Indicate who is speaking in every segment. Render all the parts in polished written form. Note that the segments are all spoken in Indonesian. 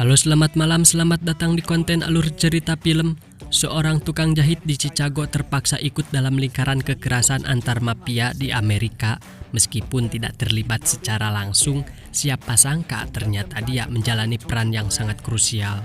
Speaker 1: Halo, selamat malam, selamat datang di konten alur cerita film. Seorang tukang jahit di Chicago terpaksa ikut dalam lingkaran kekerasan antar mafia di Amerika. Meskipun tidak terlibat secara langsung, siapa sangka ternyata dia menjalani peran yang sangat krusial.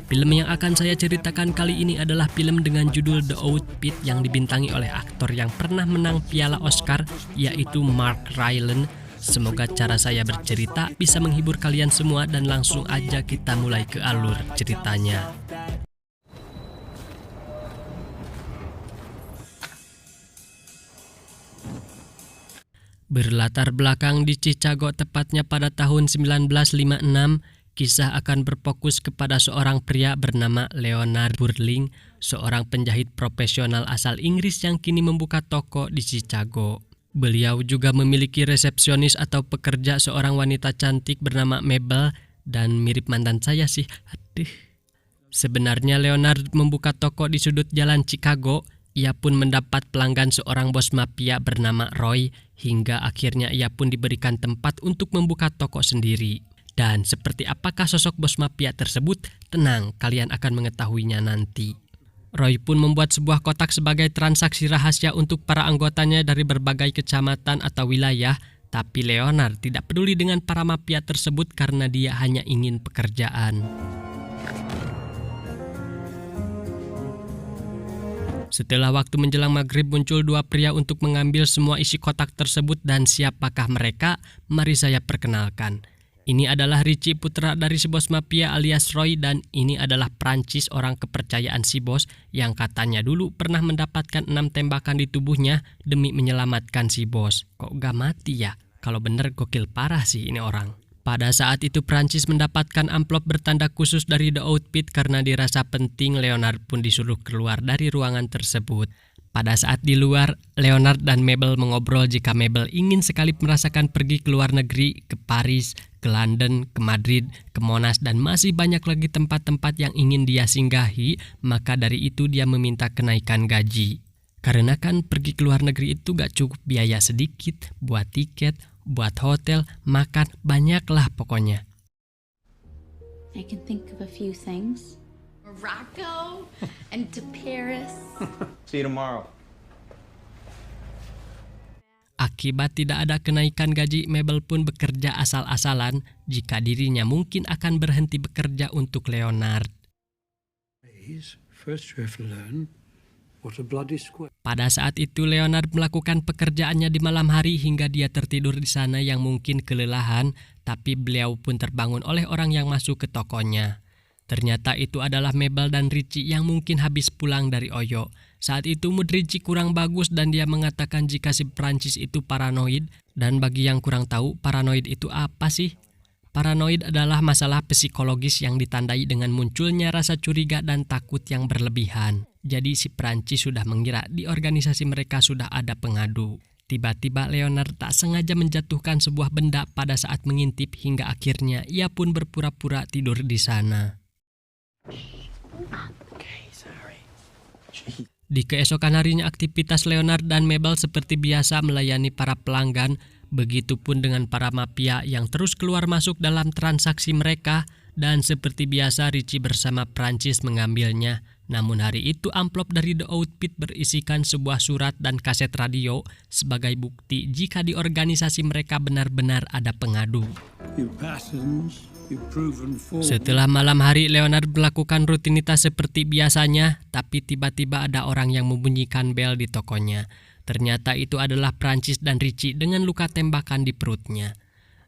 Speaker 1: Film yang akan saya ceritakan kali ini adalah film dengan judul The Outfit yang dibintangi oleh aktor yang pernah menang piala Oscar, yaitu Mark Rylance. Semoga cara saya bercerita bisa menghibur kalian semua, dan langsung aja kita mulai ke alur ceritanya. Berlatar belakang di Chicago, tepatnya pada tahun 1956, kisah akan berfokus kepada seorang pria bernama Leonard Burling, seorang penjahit profesional asal Inggris yang kini membuka toko di Chicago. Beliau juga memiliki resepsionis atau pekerja seorang wanita cantik bernama Mabel, dan mirip mantan saya sih. Sebenarnya Leonard membuka toko di sudut jalan Chicago. Ia pun mendapat pelanggan seorang bos mafia bernama Roy, hingga akhirnya ia pun diberikan tempat untuk membuka toko sendiri. Dan seperti apakah sosok bos mafia tersebut? Tenang, kalian akan mengetahuinya nanti. Roy pun membuat sebuah kotak sebagai transaksi rahasia untuk para anggotanya dari berbagai kecamatan atau wilayah, tapi Leonard tidak peduli dengan para mafia tersebut karena dia hanya ingin pekerjaan. Setelah waktu menjelang maghrib, muncul dua pria untuk mengambil semua isi kotak tersebut, dan siapakah mereka? Mari saya perkenalkan. Ini adalah Richie, putra dari si bos mafia alias Roy, dan ini adalah Prancis, orang kepercayaan si bos yang katanya dulu pernah mendapatkan 6 tembakan di tubuhnya demi menyelamatkan si bos. Kok gak mati ya? Kalau bener gokil parah sih ini orang. Pada saat itu Prancis mendapatkan amplop bertanda khusus dari The Outfit. Karena dirasa penting, Leonard pun disuruh keluar dari ruangan tersebut. Pada saat di luar, Leonard dan Mabel mengobrol jika Mabel ingin sekali merasakan pergi ke luar negeri, ke Paris, ke London, ke Madrid, ke Monas, dan masih banyak lagi tempat-tempat yang ingin dia singgahi. Maka dari itu dia meminta kenaikan gaji. Karena kan pergi ke luar negeri itu gak cukup biaya sedikit, buat tiket, buat hotel, makan, banyaklah pokoknya.
Speaker 2: I can think of a few things. Morocco and to Paris.
Speaker 3: See you tomorrow.
Speaker 1: Akibat tidak ada kenaikan gaji, Mabel pun bekerja asal-asalan jika dirinya mungkin akan berhenti bekerja untuk Leonard. Pada saat itu Leonard melakukan pekerjaannya di malam hari hingga dia tertidur di sana yang mungkin kelelahan, tapi beliau pun terbangun oleh orang yang masuk ke tokonya. Ternyata itu adalah Mabel dan Richie yang mungkin habis pulang dari Oyo. Saat itu mood Richie kurang bagus dan dia mengatakan jika si Prancis itu paranoid. Dan bagi yang kurang tahu, paranoid itu apa sih? Paranoid adalah masalah psikologis yang ditandai dengan munculnya rasa curiga dan takut yang berlebihan. Jadi si Prancis sudah mengira di organisasi mereka sudah ada pengadu. Tiba-tiba Leonard tak sengaja menjatuhkan sebuah benda pada saat mengintip hingga akhirnya ia pun berpura-pura tidur di sana. Di keesokan harinya aktivitas Leonard dan Mabel seperti biasa melayani para pelanggan. Begitupun dengan para mafia yang terus keluar masuk dalam transaksi mereka. Dan seperti biasa Richie bersama Prancis mengambilnya. Namun hari itu amplop dari The Outfit berisikan sebuah surat dan kaset radio sebagai bukti jika di organisasi mereka benar-benar ada pengadu. Setelah malam hari, Leonard melakukan rutinitas seperti biasanya, tapi tiba-tiba ada orang yang membunyikan bel di tokonya. Ternyata itu adalah Prancis dan Richie dengan luka tembakan di perutnya.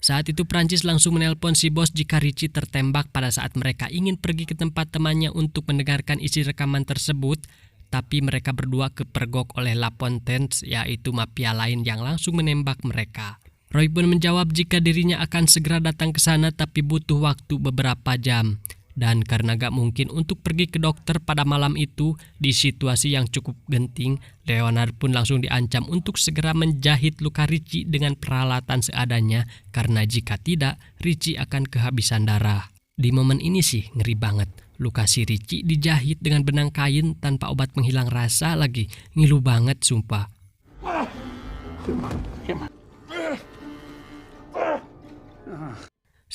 Speaker 1: Saat itu Prancis langsung menelpon si bos jika Richie tertembak pada saat mereka ingin pergi ke tempat temannya untuk mendengarkan isi rekaman tersebut, tapi mereka berdua kepergok oleh Lafontaine, yaitu mafia lain yang langsung menembak mereka. Roy pun menjawab jika dirinya akan segera datang ke sana tapi butuh waktu beberapa jam. Dan karena gak mungkin untuk pergi ke dokter pada malam itu, di situasi yang cukup genting, Leonard pun langsung diancam untuk segera menjahit luka Richie dengan peralatan seadanya, karena jika tidak, Richie akan kehabisan darah. Di momen ini sih ngeri banget, luka si Richie dijahit dengan benang kain tanpa obat penghilang rasa lagi, ngilu banget sumpah.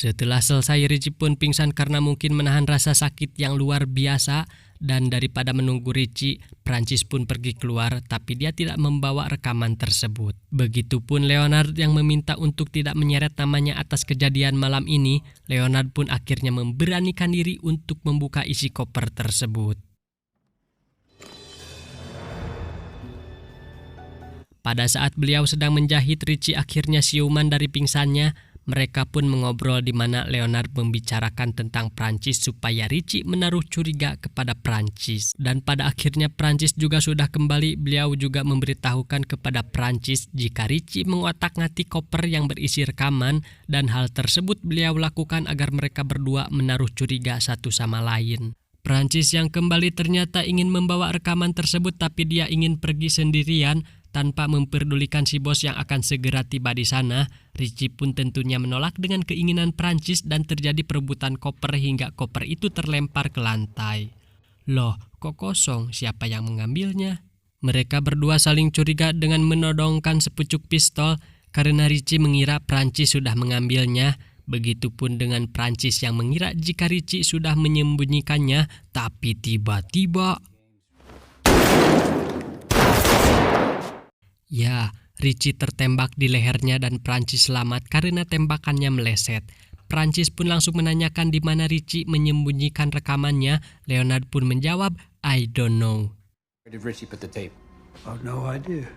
Speaker 1: Setelah selesai, Richie pun pingsan karena mungkin menahan rasa sakit yang luar biasa. Dan daripada menunggu Richie, Prancis pun pergi keluar, tapi dia tidak membawa rekaman tersebut. Begitupun Leonard yang meminta untuk tidak menyeret namanya atas kejadian malam ini. Leonard pun akhirnya memberanikan diri untuk membuka isi koper tersebut. Pada saat beliau sedang menjahit, Richie akhirnya siuman dari pingsannya. Mereka pun mengobrol di mana Leonard membicarakan tentang Prancis supaya Richie menaruh curiga kepada Prancis. Dan pada akhirnya Prancis juga sudah kembali. Beliau juga memberitahukan kepada Prancis jika Richie mengotak-ngatik koper yang berisi rekaman, dan hal tersebut beliau lakukan agar mereka berdua menaruh curiga satu sama lain. Prancis yang kembali ternyata ingin membawa rekaman tersebut, tapi dia ingin pergi sendirian tanpa memperdulikan si bos yang akan segera tiba di sana. Richie pun tentunya menolak dengan keinginan Prancis dan terjadi perebutan koper hingga koper itu terlempar ke lantai. Loh, kok kosong? Siapa yang mengambilnya? Mereka berdua saling curiga dengan menodongkan sepucuk pistol karena Richie mengira Prancis sudah mengambilnya. Begitupun dengan Prancis yang mengira jika Richie sudah menyembunyikannya, tapi tiba-tiba... Ya, Richie tertembak di lehernya dan Prancis selamat karena tembakannya meleset. Prancis pun langsung menanyakan di mana Richie menyembunyikan rekamannya. Leonard pun menjawab, "I don't know."
Speaker 3: Where did Richie put the tape?
Speaker 4: Oh, no idea.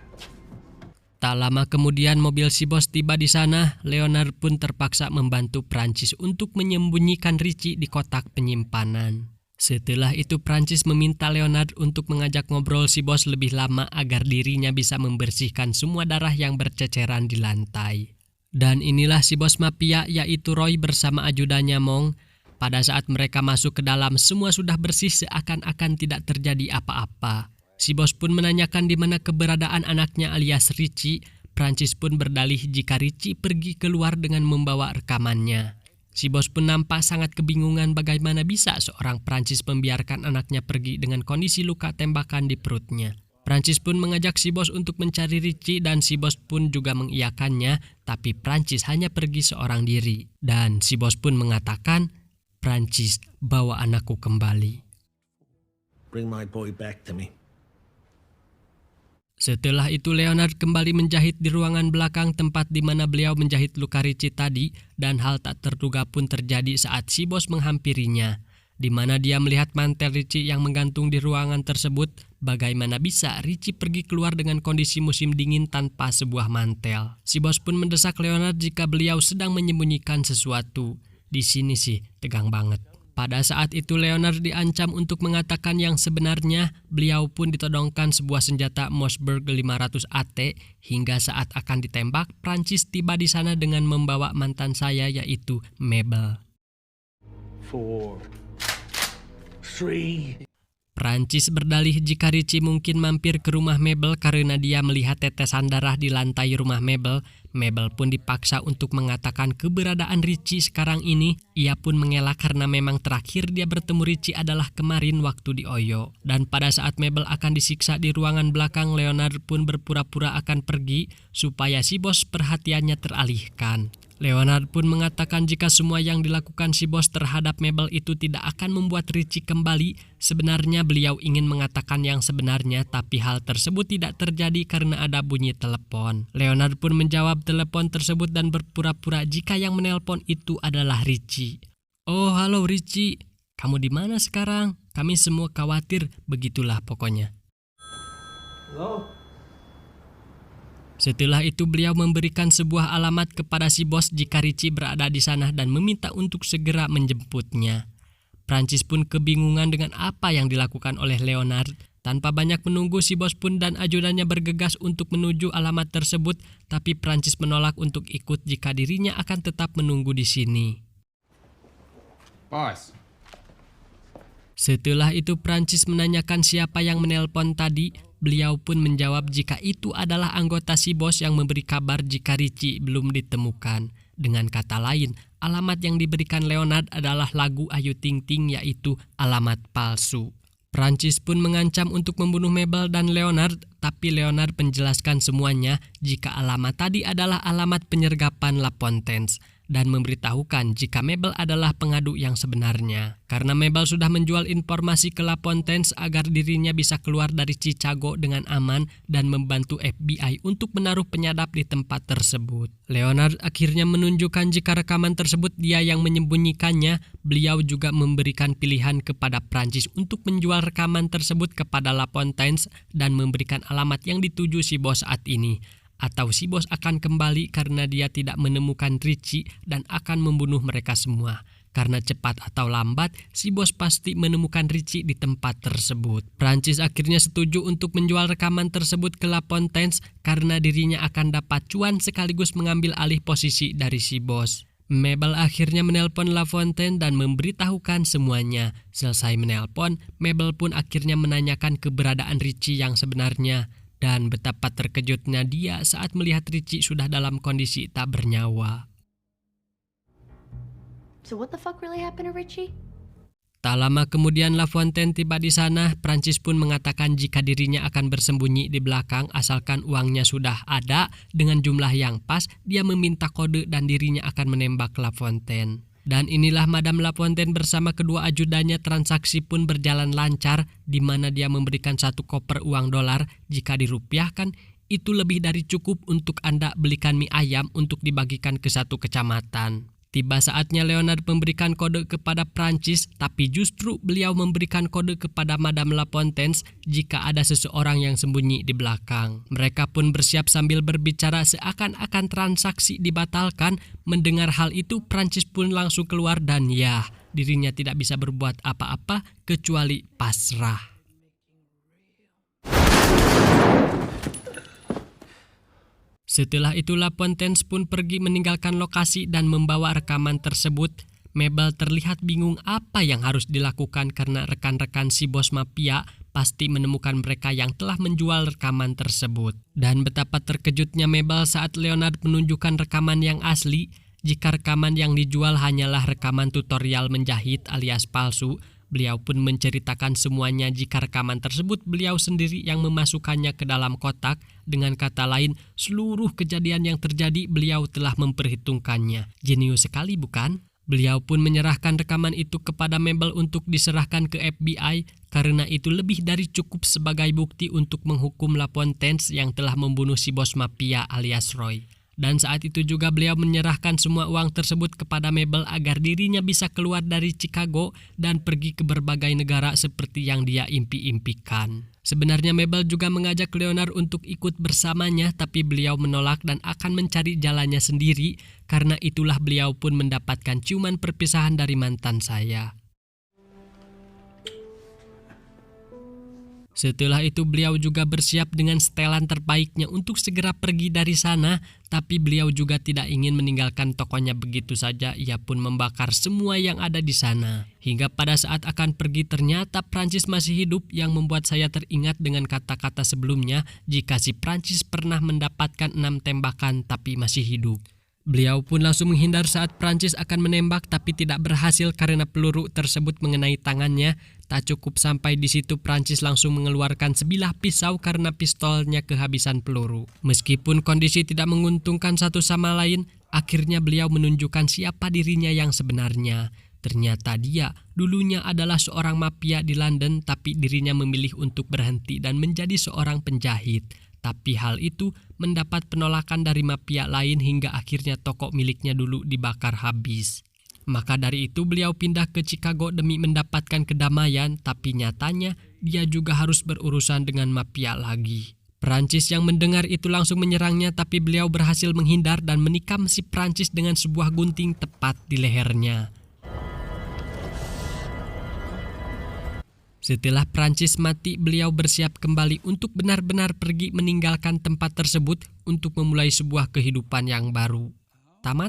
Speaker 1: Tak lama kemudian mobil si bos tiba di sana. Leonard pun terpaksa membantu Prancis untuk menyembunyikan Richie di kotak penyimpanan. Setelah itu Prancis meminta Leonard untuk mengajak ngobrol si bos lebih lama agar dirinya bisa membersihkan semua darah yang berceceran di lantai. Dan inilah si bos mafia, yaitu Roy bersama ajudannya Mong. Pada saat mereka masuk ke dalam, semua sudah bersih seakan-akan tidak terjadi apa-apa. Si bos pun menanyakan di mana keberadaan anaknya alias Richie. Prancis pun berdalih jika Richie pergi keluar dengan membawa rekamannya. Si bos pun nampak sangat kebingungan bagaimana bisa seorang Prancis membiarkan anaknya pergi dengan kondisi luka tembakan di perutnya. Prancis pun mengajak si bos untuk mencari Richie dan si bos pun juga mengiyakannya, tapi Prancis hanya pergi seorang diri. Dan si bos pun mengatakan, "Prancis, bawa anakku kembali."
Speaker 4: Bring my boy back to me.
Speaker 1: Setelah itu Leonard kembali menjahit di ruangan belakang tempat di mana beliau menjahit luka Richie tadi, dan hal tak terduga pun terjadi saat si bos menghampirinya, di mana dia melihat mantel Richie yang menggantung di ruangan tersebut. Bagaimana bisa Richie pergi keluar dengan kondisi musim dingin tanpa sebuah mantel? Si bos pun mendesak Leonard jika beliau sedang menyembunyikan sesuatu. Di sini sih tegang banget. Pada saat itu Leonard diancam untuk mengatakan yang sebenarnya. Beliau pun ditodongkan sebuah senjata Mossberg 500 AT. Hingga saat akan ditembak, Prancis tiba di sana dengan membawa mantan saya, yaitu Mabel.
Speaker 4: 4, 3.
Speaker 1: Prancis berdalih jika Richie mungkin mampir ke rumah Mabel karena dia melihat tetesan darah di lantai rumah Mabel. Mabel pun dipaksa untuk mengatakan keberadaan Richie sekarang ini. Ia pun mengelak karena memang terakhir dia bertemu Richie adalah kemarin waktu di Oyo. Dan pada saat Mabel akan disiksa di ruangan belakang, Leonard pun berpura-pura akan pergi supaya si bos perhatiannya teralihkan. Leonard pun mengatakan jika semua yang dilakukan si bos terhadap Mabel itu tidak akan membuat Richie kembali. Sebenarnya beliau ingin mengatakan yang sebenarnya, tapi hal tersebut tidak terjadi karena ada bunyi telepon. Leonard pun menjawab telepon tersebut dan berpura-pura jika yang menelpon itu adalah Richie. "Oh, halo Richie. Kamu di mana sekarang? Kami semua khawatir." Begitulah pokoknya.
Speaker 4: Hello?
Speaker 1: Setelah itu beliau memberikan sebuah alamat kepada si bos jika Richie berada di sana dan meminta untuk segera menjemputnya. Prancis pun kebingungan dengan apa yang dilakukan oleh Leonard. Tanpa banyak menunggu, si bos pun dan ajudannya bergegas untuk menuju alamat tersebut, tapi Prancis menolak untuk ikut jika dirinya akan tetap menunggu di sini.
Speaker 3: Boss.
Speaker 1: Setelah itu Prancis menanyakan siapa yang menelpon tadi. Beliau pun menjawab jika itu adalah anggota si bos yang memberi kabar jika Richie belum ditemukan. Dengan kata lain, alamat yang diberikan Leonard adalah lagu Ayu Ting Ting, yaitu alamat palsu. Prancis pun mengancam untuk membunuh Mabel dan Leonard, tapi Leonard menjelaskan semuanya jika alamat tadi adalah alamat penyergapan La Fontaine dan memberitahukan jika Mabel adalah pengadu yang sebenarnya. Karena Mabel sudah menjual informasi ke La Fontaine agar dirinya bisa keluar dari Chicago dengan aman dan membantu FBI untuk menaruh penyadap di tempat tersebut. Leonard akhirnya menunjukkan jika rekaman tersebut dia yang menyembunyikannya. Beliau juga memberikan pilihan kepada Prancis untuk menjual rekaman tersebut kepada La Fontaine dan memberikan alamat yang dituju si bos saat ini. Atau si bos akan kembali karena dia tidak menemukan Richie dan akan membunuh mereka semua. Karena cepat atau lambat, si bos pasti menemukan Richie di tempat tersebut. Prancis akhirnya setuju untuk menjual rekaman tersebut ke La Fontaine karena dirinya akan dapat cuan sekaligus mengambil alih posisi dari si bos. Mabel akhirnya menelpon La Fontaine dan memberitahukan semuanya. Selesai menelpon, Mabel pun akhirnya menanyakan keberadaan Richie yang sebenarnya. Dan betapa terkejutnya dia saat melihat Richie sudah dalam kondisi tak bernyawa.
Speaker 2: So what the fuck really happened to Richie?
Speaker 1: Tak lama kemudian La Fontaine tiba di sana. Prancis pun mengatakan jika dirinya akan bersembunyi di belakang asalkan uangnya sudah ada dengan jumlah yang pas. Dia meminta kode dan dirinya akan menembak La Fontaine. Dan inilah Madame La Fontaine bersama kedua ajudannya. Transaksi pun berjalan lancar di mana dia memberikan 1 koper uang dolar. Jika dirupiahkan itu lebih dari cukup untuk Anda belikan mie ayam untuk dibagikan ke 1 kecamatan. Tiba saatnya Leonard memberikan kode kepada Prancis, tapi justru beliau memberikan kode kepada Madame La Fontaine jika ada seseorang yang sembunyi di belakang. Mereka pun bersiap sambil berbicara seakan-akan transaksi dibatalkan. Mendengar hal itu, Prancis pun langsung keluar dan ya, dirinya tidak bisa berbuat apa-apa kecuali pasrah. Setelah itu La Fontaine pun pergi meninggalkan lokasi dan membawa rekaman tersebut. Mabel terlihat bingung apa yang harus dilakukan karena rekan-rekan si bos mafia pasti menemukan mereka yang telah menjual rekaman tersebut. Dan betapa terkejutnya Mabel saat Leonard menunjukkan rekaman yang asli. Jika rekaman yang dijual hanyalah rekaman tutorial menjahit alias palsu, beliau pun menceritakan semuanya jika rekaman tersebut beliau sendiri yang memasukkannya ke dalam kotak. Dengan kata lain, seluruh kejadian yang terjadi beliau telah memperhitungkannya. Jenius sekali bukan? Beliau pun menyerahkan rekaman itu kepada Mabel untuk diserahkan ke FBI karena itu lebih dari cukup sebagai bukti untuk menghukum La Fontaine yang telah membunuh si bos mafia alias Roy. Dan saat itu juga beliau menyerahkan semua uang tersebut kepada Mabel agar dirinya bisa keluar dari Chicago dan pergi ke berbagai negara seperti yang dia impi-impikan. Sebenarnya Mabel juga mengajak Leonard untuk ikut bersamanya, tapi beliau menolak dan akan mencari jalannya sendiri. Karena itulah beliau pun mendapatkan ciuman perpisahan dari mantan saya. Setelah itu beliau juga bersiap dengan setelan terbaiknya untuk segera pergi dari sana, tapi beliau juga tidak ingin meninggalkan tokonya begitu saja. Ia pun membakar semua yang ada di sana. Hingga pada saat akan pergi ternyata Prancis masih hidup, yang membuat saya teringat dengan kata-kata sebelumnya jika si Prancis pernah mendapatkan 6 tembakan tapi masih hidup. Beliau pun langsung menghindar saat Prancis akan menembak tapi tidak berhasil karena peluru tersebut mengenai tangannya. Tak cukup sampai di situ, Prancis langsung mengeluarkan sebilah pisau karena pistolnya kehabisan peluru. Meskipun kondisi tidak menguntungkan satu sama lain, akhirnya beliau menunjukkan siapa dirinya yang sebenarnya. Ternyata dia dulunya adalah seorang mafia di London, tapi dirinya memilih untuk berhenti dan menjadi seorang penjahit. Tapi hal itu mendapat penolakan dari mafia lain hingga akhirnya toko miliknya dulu dibakar habis. Maka dari itu beliau pindah ke Chicago demi mendapatkan kedamaian, tapi nyatanya dia juga harus berurusan dengan mafia lagi. Prancis yang mendengar itu langsung menyerangnya, tapi beliau berhasil menghindar dan menikam si Prancis dengan sebuah gunting tepat di lehernya. Setelah Prancis mati, beliau bersiap kembali untuk benar-benar pergi meninggalkan tempat tersebut untuk memulai sebuah kehidupan yang baru. Tamat?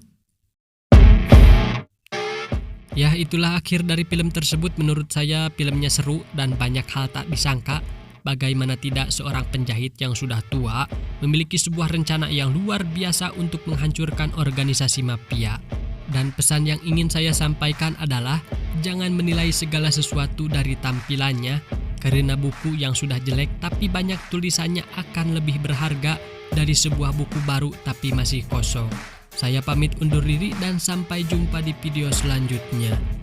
Speaker 1: Ya, itulah akhir dari film tersebut. Menurut saya filmnya seru dan banyak hal tak disangka. Bagaimana tidak, seorang penjahit yang sudah tua memiliki sebuah rencana yang luar biasa untuk menghancurkan organisasi mafia. Dan pesan yang ingin saya sampaikan adalah jangan menilai segala sesuatu dari tampilannya, karena buku yang sudah jelek tapi banyak tulisannya akan lebih berharga dari sebuah buku baru tapi masih kosong. Saya pamit undur diri dan sampai jumpa di video selanjutnya.